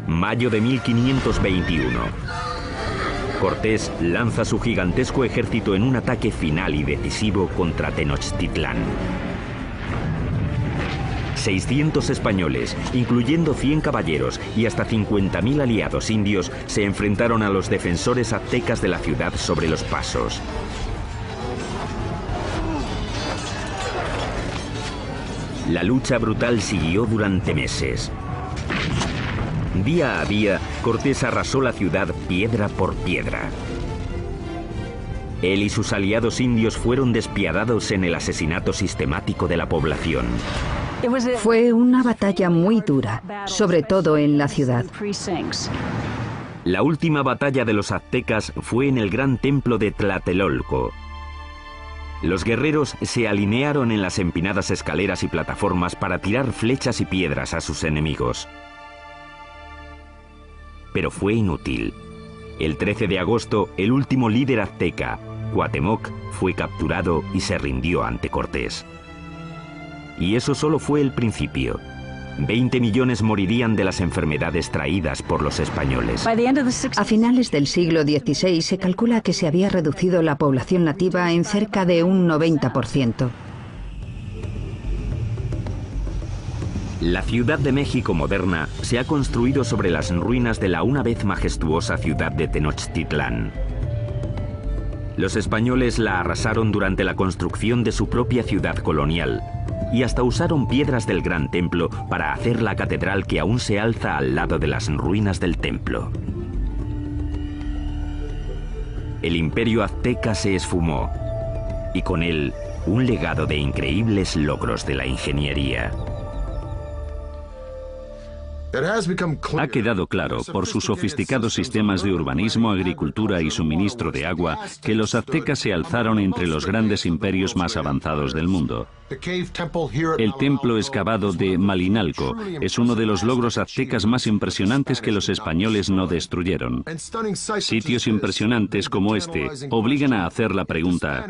Mayo de 1521. Cortés lanza su gigantesco ejército en un ataque final y decisivo contra Tenochtitlán. 600 españoles, incluyendo 100 caballeros y hasta 50.000 aliados indios, se enfrentaron a los defensores aztecas de la ciudad sobre los pasos. La lucha brutal siguió durante meses. Día a día, Cortés arrasó la ciudad piedra por piedra. Él y sus aliados indios fueron despiadados en el asesinato sistemático de la población. Fue una batalla muy dura, sobre todo en la ciudad. La última batalla de los aztecas fue en el gran templo de Tlatelolco. Los guerreros se alinearon en las empinadas escaleras y plataformas para tirar flechas y piedras a sus enemigos. Pero fue inútil. El 13 de agosto, el último líder azteca, Cuauhtémoc, fue capturado y se rindió ante Cortés. Y eso solo fue el principio. 20 millones morirían de las enfermedades traídas por los españoles. A finales del siglo XVI se calcula que se había reducido la población nativa en cerca de un 90%. La Ciudad de México moderna se ha construido sobre las ruinas de la una vez majestuosa ciudad de Tenochtitlán. Los españoles la arrasaron durante la construcción de su propia ciudad colonial y hasta usaron piedras del Gran Templo para hacer la catedral que aún se alza al lado de las ruinas del templo. El imperio azteca se esfumó y con él un legado de increíbles logros de la ingeniería. Ha quedado claro, por sus sofisticados sistemas de urbanismo, agricultura y suministro de agua, que los aztecas se alzaron entre los grandes imperios más avanzados del mundo. El templo excavado de Malinalco es uno de los logros aztecas más impresionantes que los españoles no destruyeron. Sitios impresionantes como este obligan a hacer la pregunta: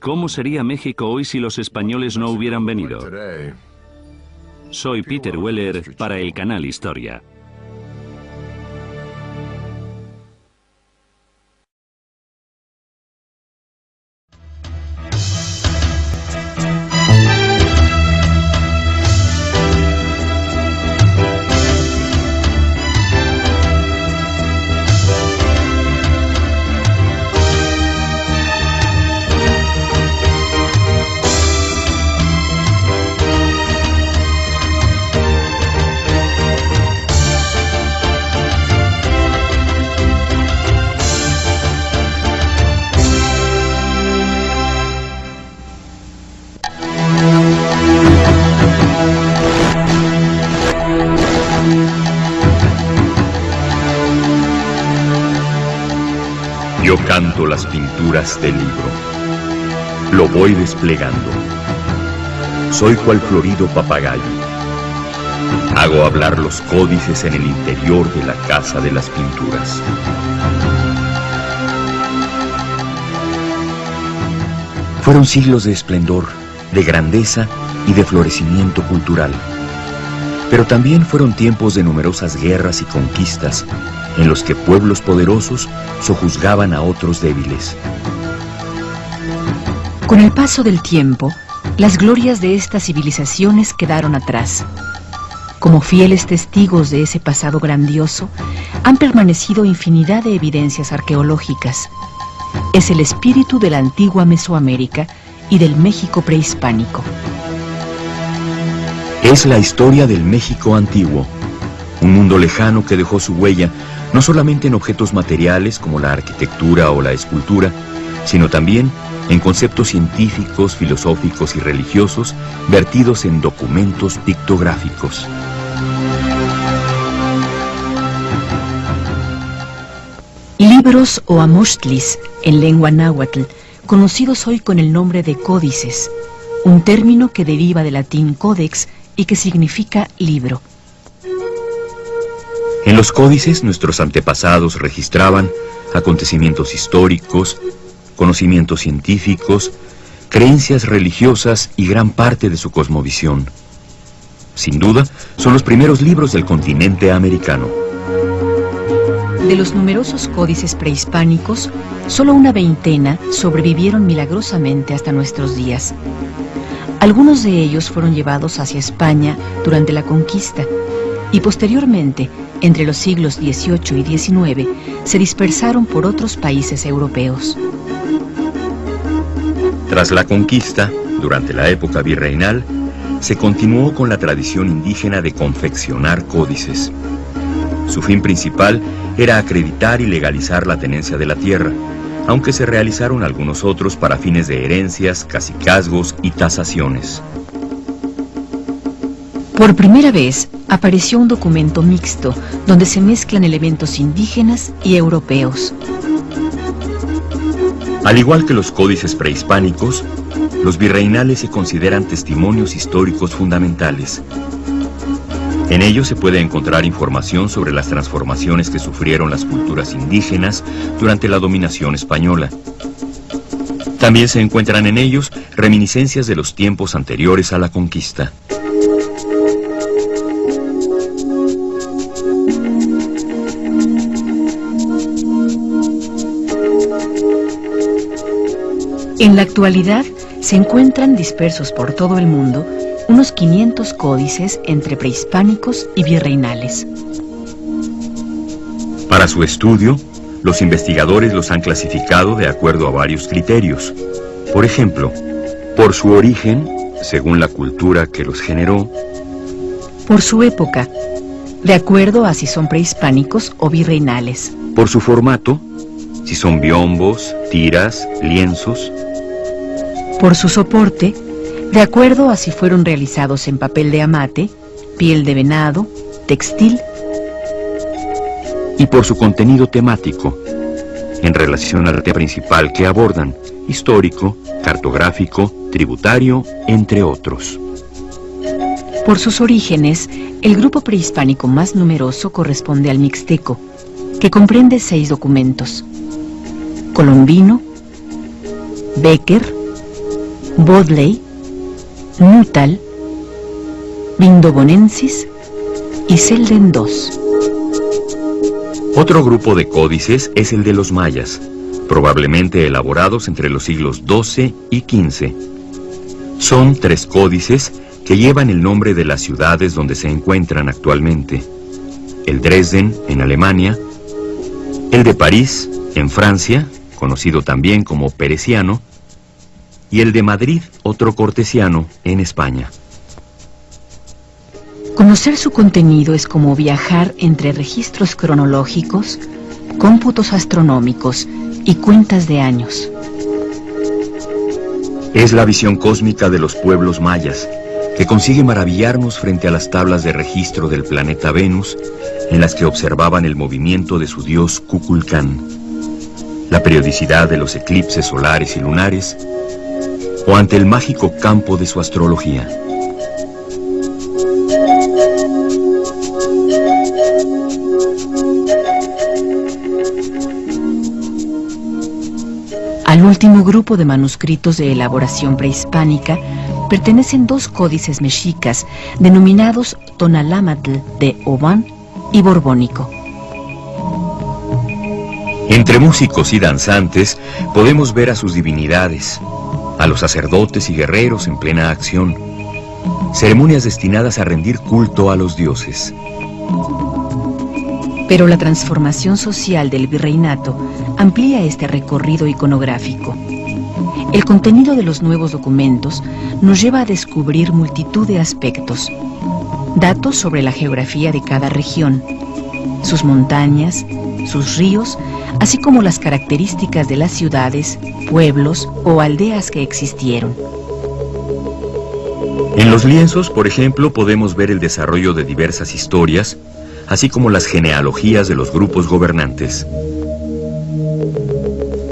¿cómo sería México hoy si los españoles no hubieran venido? Soy Peter Weller para el canal Historia. Yo canto las pinturas del libro. Lo voy desplegando. Soy cual florido papagayo. Hago hablar los códices en el interior de la casa de las pinturas. Fueron siglos de esplendor, de grandeza y de florecimiento cultural. Pero también fueron tiempos de numerosas guerras y conquistas, en los que pueblos poderosos sojuzgaban a otros débiles. Con el paso del tiempo, las glorias de estas civilizaciones quedaron atrás. Como fieles testigos de ese pasado grandioso, han permanecido infinidad de evidencias arqueológicas. Es el espíritu de la antigua Mesoamérica y del México prehispánico. Es la historia del México antiguo, un mundo lejano que dejó su huella no solamente en objetos materiales como la arquitectura o la escultura, sino también en conceptos científicos, filosóficos y religiosos vertidos en documentos pictográficos. Libros o amoxtlis, en lengua náhuatl, conocidos hoy con el nombre de códices, un término que deriva del latín codex y que significa libro. En los códices nuestros antepasados registraban acontecimientos históricos, conocimientos científicos, creencias religiosas y gran parte de su cosmovisión. Sin duda, son los primeros libros del continente americano. De los numerosos códices prehispánicos, solo una veintena sobrevivieron milagrosamente hasta nuestros días. Algunos de ellos fueron llevados hacia España durante la conquista y posteriormente, entre los siglos XVIII y XIX, se dispersaron por otros países europeos. Tras la conquista, durante la época virreinal, se continuó con la tradición indígena de confeccionar códices. Su fin principal era acreditar y legalizar la tenencia de la tierra, aunque se realizaron algunos otros para fines de herencias, cacicazgos y tasaciones. Por primera vez apareció un documento mixto donde se mezclan elementos indígenas y europeos. Al igual que los códices prehispánicos, los virreinales se consideran testimonios históricos fundamentales. En ellos se puede encontrar información sobre las transformaciones que sufrieron las culturas indígenas durante la dominación española. También se encuentran en ellos reminiscencias de los tiempos anteriores a la conquista. En la actualidad se encuentran dispersos por todo el mundo unos 500 códices entre prehispánicos y virreinales. Para su estudio, los investigadores los han clasificado de acuerdo a varios criterios. Por ejemplo, por su origen, según la cultura que los generó. Por su época, de acuerdo a si son prehispánicos o virreinales. Por su formato, si son biombos, tiras, lienzos. Por su soporte, de acuerdo a si fueron realizados en papel de amate, piel de venado, textil. Y por su contenido temático, en relación al tema principal que abordan, histórico, cartográfico, tributario, entre otros. Por sus orígenes, el grupo prehispánico más numeroso corresponde al mixteco, que comprende 6 documentos: Colombino, Becker, Bodley, Nuttall, Vindobonensis y Selden II. Otro grupo de códices es el de los mayas, probablemente elaborados entre los siglos XII y XV. Son 3 códices que llevan el nombre de las ciudades donde se encuentran actualmente: el Dresden, en Alemania; el de París, en Francia, conocido también como Peresiano; y el de Madrid, otro cortesiano, en España. Conocer su contenido es como viajar entre registros cronológicos, cómputos astronómicos y cuentas de años. Es la visión cósmica de los pueblos mayas, que consigue maravillarnos frente a las tablas de registro del planeta Venus, en las que observaban el movimiento de su dios Kukulcán. la periodicidad de los eclipses solares y lunares, o ante el mágico campo de su astrología. Al último grupo de manuscritos de elaboración prehispánica pertenecen 2 códices mexicas denominados Tonalámatl de Obán y Borbónico. Entre músicos y danzantes podemos ver a sus divinidades, a los sacerdotes y guerreros en plena acción, ceremonias destinadas a rendir culto a los dioses. Pero la transformación social del virreinato amplía este recorrido iconográfico. El contenido de los nuevos documentos nos lleva a descubrir multitud de aspectos. Datos sobre la geografía de cada región, sus montañas, sus ríos, así como las características de las ciudades, pueblos o aldeas que existieron. En los lienzos, por ejemplo, podemos ver el desarrollo de diversas historias, así como las genealogías de los grupos gobernantes.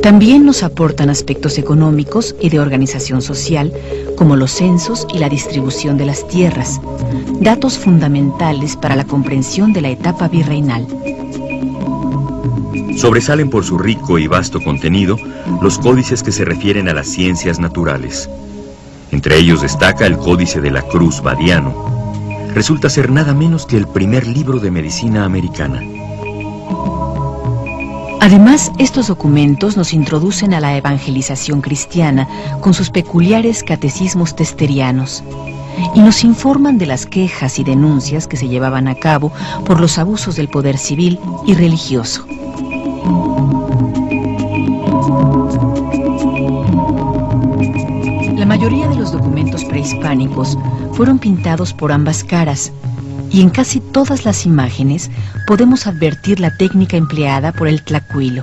También nos aportan aspectos económicos y de organización social, como los censos y la distribución de las tierras, datos fundamentales para la comprensión de la etapa virreinal. Sobresalen por su rico y vasto contenido los códices que se refieren a las ciencias naturales. Entre ellos destaca el Códice de la Cruz Badiano. Resulta ser nada menos que el primer libro de medicina americana. Además, estos documentos nos introducen a la evangelización cristiana con sus peculiares catecismos testerianos y nos informan de las quejas y denuncias que se llevaban a cabo por los abusos del poder civil y religioso. La mayoría de los documentos prehispánicos fueron pintados por ambas caras, y en casi todas las imágenes podemos advertir la técnica empleada por el tlacuilo.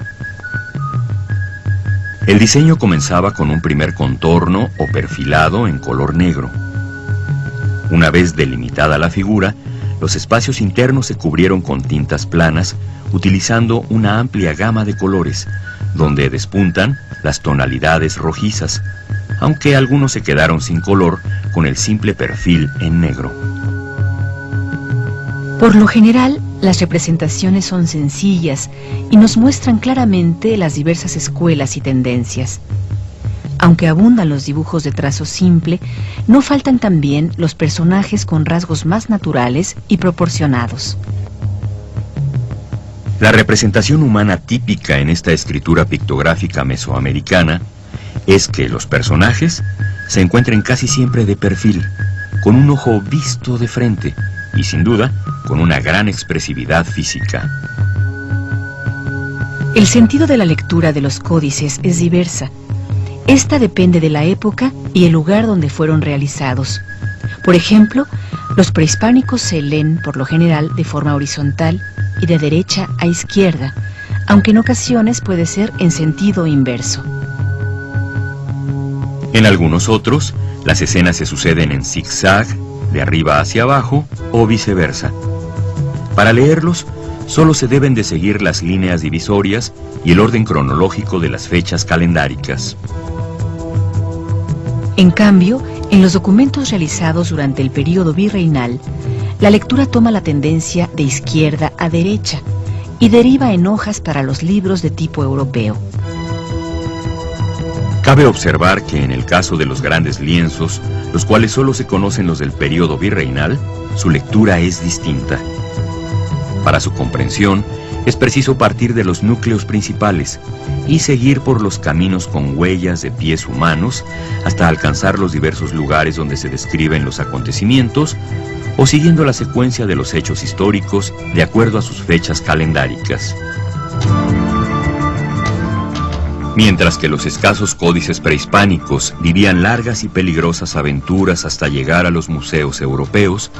El diseño comenzaba con un primer contorno o perfilado en color negro. Una vez delimitada la figura, los espacios internos se cubrieron con tintas planas, utilizando una amplia gama de colores, donde despuntan las tonalidades rojizas, aunque algunos se quedaron sin color con el simple perfil en negro. Por lo general, las representaciones son sencillas y nos muestran claramente las diversas escuelas y tendencias. Aunque abundan los dibujos de trazo simple, no faltan también los personajes con rasgos más naturales y proporcionados. La representación humana típica en esta escritura pictográfica mesoamericana es que los personajes se encuentren casi siempre de perfil, con un ojo visto de frente y, sin duda, con una gran expresividad física. El sentido de la lectura de los códices es diversa. Esta depende de la época y el lugar donde fueron realizados. Por ejemplo, los prehispánicos se leen por lo general de forma horizontal y de derecha a izquierda, aunque en ocasiones puede ser en sentido inverso. En algunos otros, las escenas se suceden en zigzag, de arriba hacia abajo o viceversa. Para leerlos, solo se deben de seguir las líneas divisorias y el orden cronológico de las fechas calendáricas. En cambio, en los documentos realizados durante el período virreinal, la lectura toma la tendencia de izquierda a derecha y deriva en hojas para los libros de tipo europeo. Cabe observar que en el caso de los grandes lienzos, los cuales solo se conocen los del período virreinal, su lectura es distinta. Para su comprensión, es preciso partir de los núcleos principales y seguir por los caminos con huellas de pies humanos hasta alcanzar los diversos lugares donde se describen los acontecimientos o siguiendo la secuencia de los hechos históricos de acuerdo a sus fechas calendáricas. Mientras que los escasos códices prehispánicos vivían largas y peligrosas aventuras hasta llegar a los museos europeos,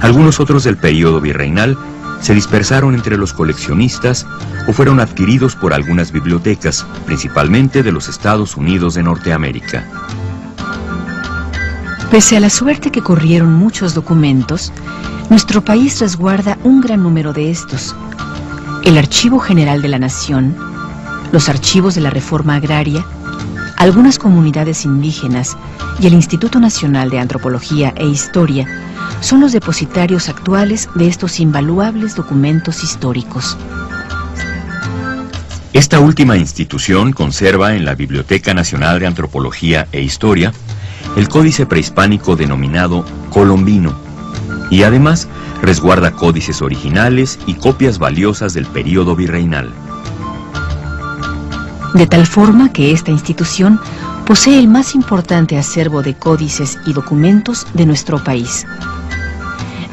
algunos otros del período virreinal se dispersaron entre los coleccionistas o fueron adquiridos por algunas bibliotecas, principalmente de los Estados Unidos de Norteamérica. Pese a la suerte que corrieron muchos documentos, nuestro país resguarda un gran número de estos. El Archivo General de la Nación, los archivos de la Reforma Agraria, algunas comunidades indígenas y el Instituto Nacional de Antropología e Historia son los depositarios actuales de estos invaluables documentos históricos. Esta última institución conserva en la Biblioteca Nacional de Antropología e Historia el códice prehispánico denominado Colombino y además resguarda códices originales y copias valiosas del período virreinal. De tal forma que esta institución posee el más importante acervo de códices y documentos de nuestro país.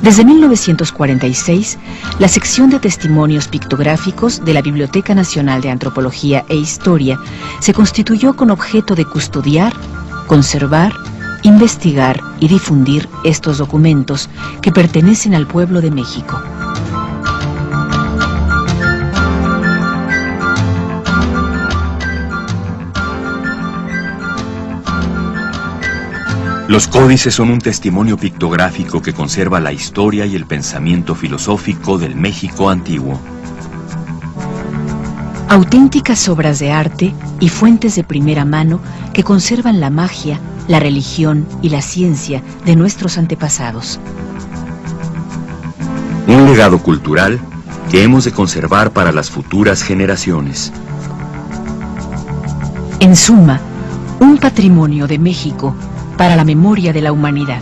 Desde 1946, la sección de testimonios pictográficos de la Biblioteca Nacional de Antropología e Historia se constituyó con objeto de custodiar, conservar, investigar y difundir estos documentos que pertenecen al pueblo de México. Los códices son un testimonio pictográfico que conserva la historia y el pensamiento filosófico del México antiguo. Auténticas obras de arte y fuentes de primera mano que conservan la magia, la religión y la ciencia de nuestros antepasados. Un legado cultural que hemos de conservar para las futuras generaciones. En suma, un patrimonio de México para la memoria de la humanidad.